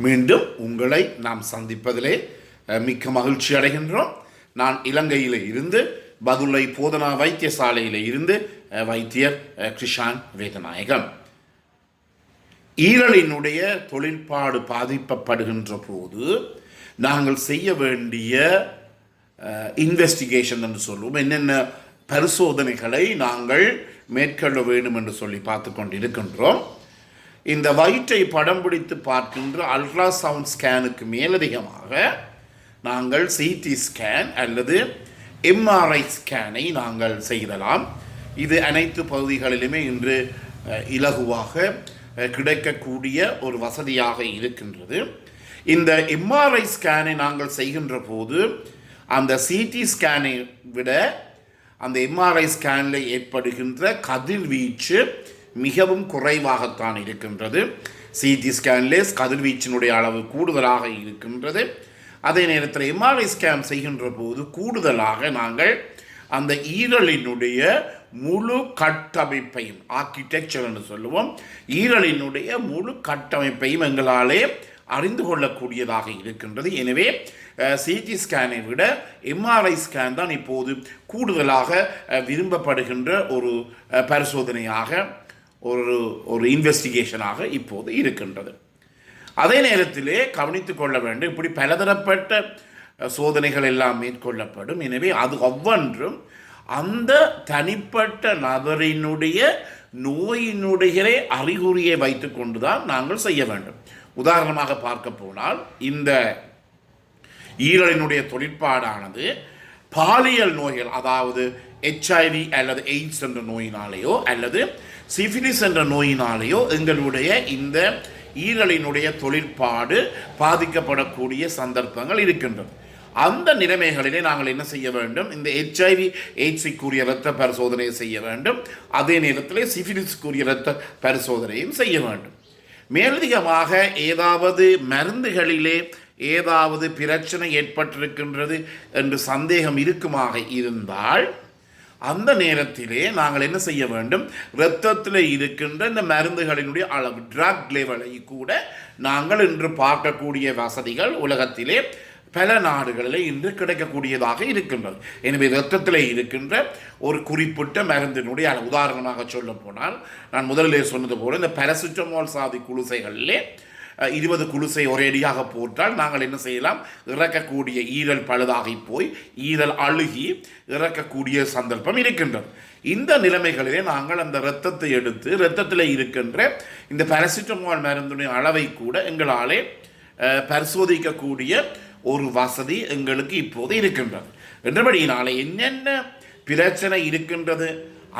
மீண்டும் உங்களை நாம் சந்திப்பதிலே மிக்க மகிழ்ச்சி அடைகின்றோம். நான் இலங்கையில் இருந்து பதுளை போதனா வைத்தியசாலையில் இருந்து வைத்தியர் கிருஷான் வேதநாயகம். ஈரலினுடைய தொழிற்பாடு பாதிக்கப்படுகின்ற போது நாங்கள் செய்ய வேண்டிய இன்வெஸ்டிகேஷன் என்று சொல்லுவோம், என்னென்ன பரிசோதனைகளை நாங்கள் மேற்கொள்ள வேண்டும் என்று சொல்லி பார்த்து கொண்டு இருக்கின்றோம். இந்த வயிற்றை படம் பிடித்து பார்க்கின்ற அல்ட்ராசவுண்ட் ஸ்கேனுக்கு மேலதிகமாக நாங்கள் சிடி ஸ்கேன் அல்லது எம்ஆர்ஐ ஸ்கேனை நாங்கள் செய்யலாம். இது அனைத்து பகுதிகளிலுமே இன்று இலகுவாக கிடைக்கக்கூடிய ஒரு வசதியாக இருக்கின்றது. இந்த எம்ஆர்ஐ ஸ்கேனை நாங்கள் செய்கின்ற போது அந்த சிடி ஸ்கேனை விட அந்த எம்ஆர்ஐ ஸ்கேனில் ஏற்படுகின்ற கதிர்வீச்சு மிகவும் குறைவாகத்தான் இருக்கின்றது. சிடி ஸ்கேன்லே கதிர்வீச்சினுடைய அளவு கூடுதலாக இருக்கின்றது. அதே நேரத்தில் எம்ஆர்ஐ ஸ்கேன் செய்கின்ற போது கூடுதலாக நாங்கள் அந்த ஈரலினுடைய முழு கட்டமைப்பையும், ஆர்கிடெக்சர் என்று சொல்லுவோம், ஈரலினுடைய முழு கட்டமைப்பையும் எங்களாலே அறிந்து கொள்ளக்கூடியதாக இருக்கின்றது. எனவே சிடி ஸ்கேனை விட எம்ஆர்ஐ ஸ்கேன் தான் இப்போது கூடுதலாக விரும்பப்படுகின்ற ஒரு பரிசோதனையாக, ஒரு இன்வெஸ்டிகேஷனாக இப்போது இருக்கின்றது. அதே நேரத்திலே கவனித்து கொள்ள வேண்டும், இப்படி பலதரப்பட்ட சோதனைகள் எல்லாம் மேற்கொள்ளப்படும். எனவே அது ஒவ்வொன்றும் அந்த தனிப்பட்ட நபரினுடைய நோயினுடைய அறிகுறியை வைத்து கொண்டு தான் நாங்கள் செய்ய வேண்டும். உதாரணமாக பார்க்க போனால் இந்த ஈரலினுடைய தொழிற்பாடானது பாலியல் நோய்கள், அதாவது HIV அல்லது எய்ட்ஸ் என்ற நோயினாலேயோ அல்லது சிஃபிலிஸ் என்ற நோயினாலேயோ எங்களுடைய இந்த ஈரலினுடைய தொழிற்பாடு பாதிக்கப்படக்கூடிய சந்தர்ப்பங்கள் இருக்கின்றது. அந்த நிலைமைகளிலே நாங்கள் என்ன செய்ய வேண்டும்? இந்த HIV எய்ட்ஸுக்குரிய இரத்த பரிசோதனையை செய்ய வேண்டும். அதே நேரத்தில் சிஃபிலிஸுக்குரிய இரத்த பரிசோதனையும் செய்ய வேண்டும். மேலதிகமாக ஏதாவது மருந்துகளிலே ஏதாவது பிரச்சனை ஏற்பட்டிருக்கின்றது என்று சந்தேகம் இருக்குமாக இருந்தால் அந்த நேரத்திலே நாங்கள் என்ன செய்ய வேண்டும்? இரத்தத்தில் இருக்கின்ற இந்த மருந்துகளினுடைய அளவு, ட்ரக் லெவலை கூட நாங்கள் இன்று பார்க்கக்கூடிய வசதிகள் உலகத்திலே பல நாடுகளில் இன்று கிடைக்கக்கூடியதாக இருக்கின்றது. எனவே இரத்தத்தில் இருக்கின்ற ஒரு குறிப்பிட்ட மருந்தினுடைய அளவு, உதாரணமாக சொல்ல போனால் நான் முதலிலே சொன்னது போல இந்த பாராசிட்டமால் சாதி குளுசைகளிலே 20 குளுசை ஒரேடியாக போட்டால் நாங்கள் என்ன செய்யலாம்? இறக்கக்கூடிய ஈரல் பழுதாகி போய் ஈரல் அழுகி இறக்கக்கூடிய சந்தர்ப்பம் இருக்கின்றது. இந்த நிலைமைகளிலே நாங்கள் அந்த இரத்தத்தை எடுத்து இரத்தத்தில் இருக்கின்ற இந்த பாராசிட்டமால் மருந்துடைய அளவை கூட எங்களாலே பரிசோதிக்கக்கூடிய ஒரு வசதி எங்களுக்கு இப்போது இருக்கின்றது. என்றபடியினாலே என்னென்ன பிரச்சனை இருக்கின்றது,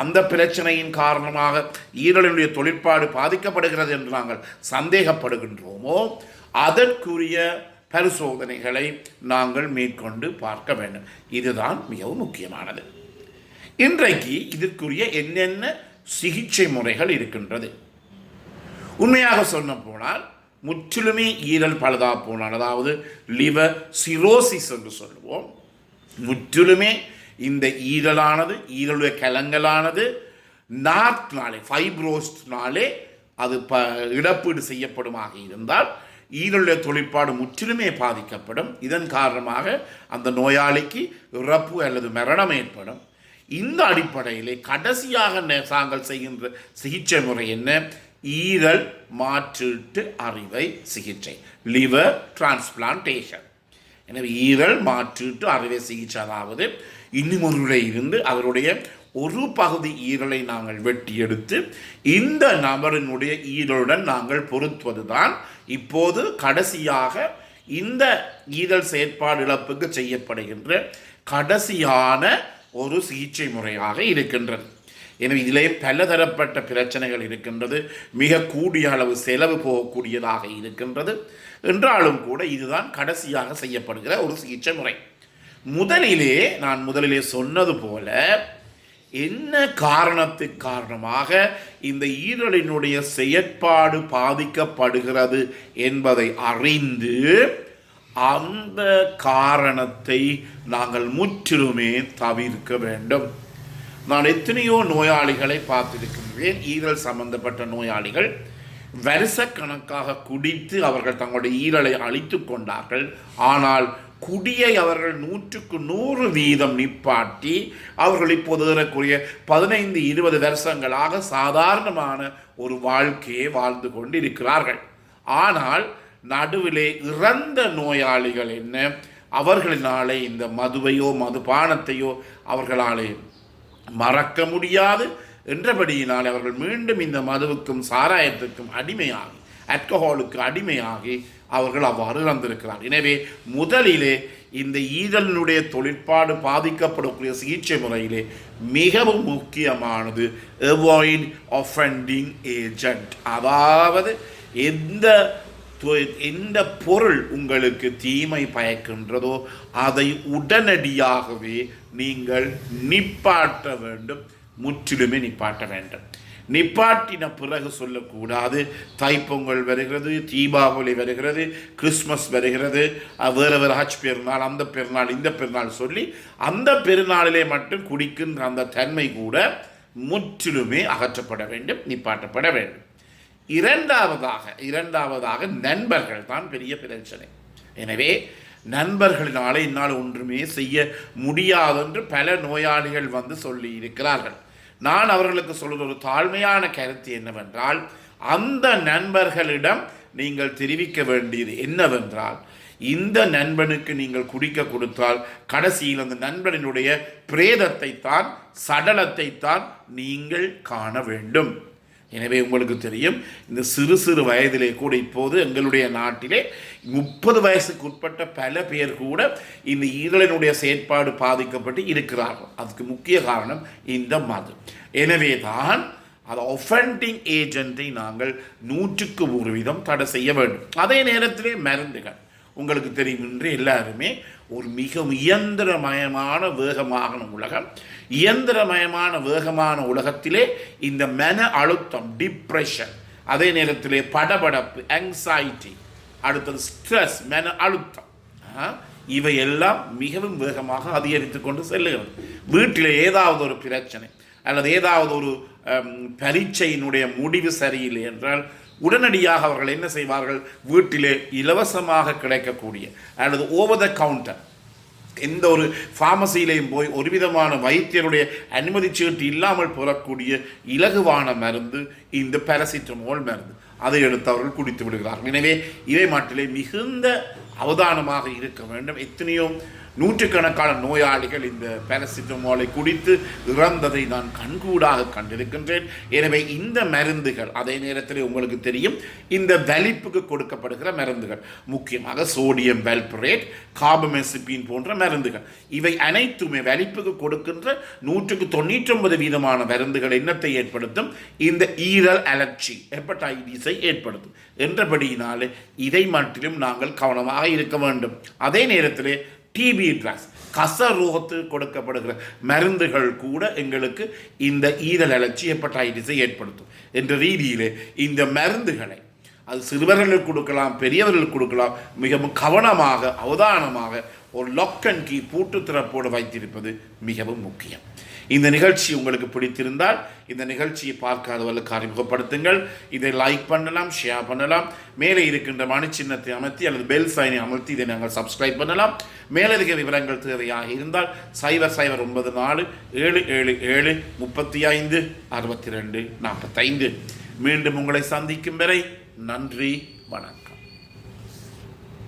அந்த பிரச்சனையின் காரணமாக ஈரலினுடைய தொழிற்பாடு பாதிக்கப்படுகிறது என்று நாங்கள் சந்தேகப்படுகின்றோமோ அதற்குரிய பரிசோதனைகளை நாங்கள் மேற்கொண்டு பார்க்க வேண்டும். இதுதான் மிகவும் முக்கியமானது. இன்றைக்கு இதற்குரிய என்னென்ன சிகிச்சை முறைகள் இருக்கின்றது? உண்மையாக சொன்ன போனால் முற்றிலுமே ஈரல் பழுதா போனால், அதாவது லிவர் சிரோசிஸ் என்று சொல்லுவோம், முற்றிலுமே இந்த ஈரலானது, ஈரலுடைய கலங்களானது நாட்னாலே, ஃபைப்ரோஸ்ட்னாலே அது இழப்பீடு செய்யப்படுமாக இருந்தால் ஈரலுடைய தொழிற்பாடு முற்றிலுமே பாதிக்கப்படும். இதன் காரணமாக அந்த நோயாளிக்கு இறப்பு அல்லது மரணம் ஏற்படும். இந்த அடிப்படையிலே கடைசியாக நாங்கள் செய்கின்ற சிகிச்சை முறை என்ன? ஈரல் மாற்றீட்டு அறுவை சிகிச்சை, லிவர் டிரான்ஸ்பிளான்டேஷன். எனவே ஈரல் மாற்றீட்டு அறுவை சிகிச்சை, அதாவது இன்னும் இருந்து அவருடைய ஒரு பகுதி ஈரலை நாங்கள் வெட்டி எடுத்து இந்த நபரினுடைய ஈரலுடன் நாங்கள் பொருத்துவது தான் இப்போது கடைசியாக இந்த ஈரல் செயற்பாடு இழப்புக்கு செய்யப்படுகின்ற கடைசியான ஒரு சிகிச்சை முறையாக இருக்கின்றது. எனவே இதிலே பலதரப்பட்ட பிரச்சனைகள் இருக்கின்றது. மிக கூடிய அளவு செலவு போகக்கூடியதாக இருக்கின்றது. என்றாலும் கூட இதுதான் கடைசியாக செய்யப்படுகிற ஒரு சிகிச்சை முறை. நான் முதலிலே சொன்னது போல என்ன காரணத்துக்கு காரணமாக இந்த ஈரலினுடைய செயற்பாடு பாதிக்கப்படுகிறது என்பதை அறிந்து அந்த காரணத்தை நாங்கள் முற்றிலுமே தவிர்க்க வேண்டும். நான் எத்தனையோ நோயாளிகளை பார்த்திருக்கின்றேன், ஈரல் சம்பந்தப்பட்ட நோயாளிகள் வருஷக்கணக்காக குடித்து அவர்கள் தங்களுடைய ஈரலை அழித்து கொண்டார்கள். ஆனால் குடியை அவர்கள் 100% நிப்பாட்டி அவர்கள் இப்போது ஏறக்குரிய 15-20 வருஷங்களாக சாதாரணமான ஒரு வாழ்க்கையை வாழ்ந்து கொண்டு இருக்கிறார்கள். ஆனால் நடுவிலே இறந்த நோயாளிகள் என்ன, அவர்களினாலே இந்த மதுவையோ மதுபானத்தையோ அவர்களாலே மறக்க முடியாது என்றபடியினால் அவர்கள் மீண்டும் இந்த மதுவுக்கும் சாராயத்துக்கும் அடிமையாகி, ஆல்கஹாலுக்கு அடிமையாகி அவர்கள் அவ்வாறு இறந்திருக்கிறார். எனவே முதலிலே இந்த ஈரலினுடைய தொழிற்பாடு பாதிக்கப்படக்கூடிய சிகிச்சை முறையிலே மிகவும் முக்கியமானது அவாய்ட் ஆஃபெண்டிங் ஏஜென்ட். அதாவது எந்த பொருள் உங்களுக்கு தீமை பயக்கின்றதோ அதை உடனடியாகவே நீங்கள் நிப்பாட்ட வேண்டும், முற்றிலுமே நிப்பாட்ட வேண்டும். நிப்பாட்டின பிறகு சொல்லக்கூடாது தைப்பொங்கல் வருகிறது, தீபாவளி வருகிறது, கிறிஸ்மஸ் வருகிறது, வேறு ஹஜ் பெருநாள், அந்த பெருநாள் இந்த பெருநாள் சொல்லி அந்த பெருநாளிலே மட்டும் குடிக்கின்ற அந்த தன்மை கூட முற்றிலுமே அகற்றப்பட வேண்டும், நிப்பாட்டப்பட வேண்டும். இரண்டாவதாக நண்பர்கள் தான் பெரிய பிரச்சனை. எனவே நண்பர்களினாலே என்னால் ஒன்றுமே செய்ய முடியாதென்று பல நோயாளிகள் வந்து சொல்லி இருக்கிறார்கள். நான் அவர்களுக்கு சொல்வது ஒரு தாழ்மையான கருத்து என்னவென்றால், அந்த நண்பர்களிடம் நீங்கள் தெரிவிக்க வேண்டியது என்னவென்றால், இந்த நண்பனுக்கு நீங்கள் குடிக்க கொடுத்தால் கடைசியில் அந்த நண்பனினுடைய பிரேதத்தை தான், சடலத்தை தான் நீங்கள் காண வேண்டும். எனவே உங்களுக்கு தெரியும், இந்த சிறு வயதிலே கூட இப்போது எங்களுடைய நாட்டிலே 30 வயசுக்கு உட்பட்ட பல பேர் கூட இந்த ஈரலினுடைய செயற்பாடு பாதிக்கப்பட்டு இருக்கிறார்கள். அதுக்கு முக்கிய காரணம் இந்த மது. எனவே தான் அது ஒஃபெண்டிங் ஏஜென்ட்டை நாங்கள் 100% தடை செய்ய வேண்டும். அதே நேரத்திலே மருந்துகள் உங்களுக்கு தெரியும், இன்று எல்லாருமே ஒரு மிக இயந்திரமயமான வேகமான உலகம். இயந்திரமயமான வேகமான உலகத்திலே இந்த மன அழுத்தம், டிப்ரெஷன், அதே நேரத்திலே படபடப்பு, ஆங்ஸைட்டி, அடுத்தது ஸ்ட்ரெஸ், மன அழுத்தம், இவையெல்லாம் மிகவும் வேகமாக அதிகரித்து கொண்டு செல்லுகிறது. வீட்டில் ஏதாவது ஒரு பிரச்சனை அல்லது ஏதாவது ஒரு பரீட்சையினுடைய முடிவு சரியில்லை என்றால் உடனடியாக அவர்கள் என்ன செய்வார்கள், வீட்டிலே இலவசமாக கிடைக்கக்கூடிய அல்லது ஓவர் த கவுண்டர் எந்த ஒரு ஃபார்மசியிலையும் போய் ஒரு விதமான வைத்தியருடைய அனுமதி சீட்டு இல்லாமல் பெறக்கூடிய இலகுவான மருந்து இந்த பாராசிட்டமோல் மருந்து, அதை எடுத்து அவர்கள் குடித்து விடுகிறார்கள். எனவே இவை மாட்டிலே மிகுந்த அவதானமாக இருக்க வேண்டும். எத்தனையோ நூற்றுக்கணக்கான நோயாளிகள் இந்த பாராசிட்டமோலை குடித்து இறந்ததை நான் கண்கூடாக கண்டிருக்கின்றேன். எனவே இந்த மருந்துகள், அதே நேரத்தில் உங்களுக்கு தெரியும், இந்த வலிப்புக்கு கொடுக்கப்படுகிற மருந்துகள், முக்கியமாக சோடியம் வால்ப்ரேட், கார்பமேசிபின் போன்ற மருந்துகள், இவை அனைத்துமே வலிப்புக்கு கொடுக்கின்ற 199% மருந்துகள் என்னத்தை ஏற்படுத்தும், இந்த ஈரல் அலர்ஜி, ஹெப்படைட்டிஸை ஏற்படுத்தும். என்றபடியினாலே இதை மட்டிலும் நாங்கள் கவனமாக இருக்க வேண்டும். அதே நேரத்திலே டிபி ட்ரக்ஸ், கசரோகத்துக்கு கொடுக்கப்படுகிற மருந்துகள் கூட எங்களுக்கு இந்த ஈரல் அலர்ஜி, ஹெப்படைட்டிஸை ஏற்படுத்தும் என்ற ரீதியிலே இந்த மருந்துகளை அது சிறுவர்களுக்கு கொடுக்கலாம், பெரியவர்களுக்கு கொடுக்கலாம், மிகவும் கவனமாக அவதானமாக ஒரு லாக் அண்ட் கீ பூட்டு திறப்போடு வைத்திருப்பது மிகவும் முக்கியம். இந்த நிகழ்ச்சி உங்களுக்கு பிடித்திருந்தால் இந்த நிகழ்ச்சியை பார்க்காதவர்களுக்கு அறிமுகப்படுத்துங்கள். இதை லைக் பண்ணலாம், ஷேர் பண்ணலாம். மேலே இருக்கின்ற மணி சின்னத்தை அமர்த்தி அல்லது பெல் சைனை அமர்த்தி இதை நாங்கள் சப்ஸ்கிரைப் பண்ணலாம். மேலதிக விவரங்கள் தேவையாக இருந்தால் 0094 777 35 62 45. மீண்டும் உங்களை சந்திக்கும் வரை நன்றி, வணக்கம்.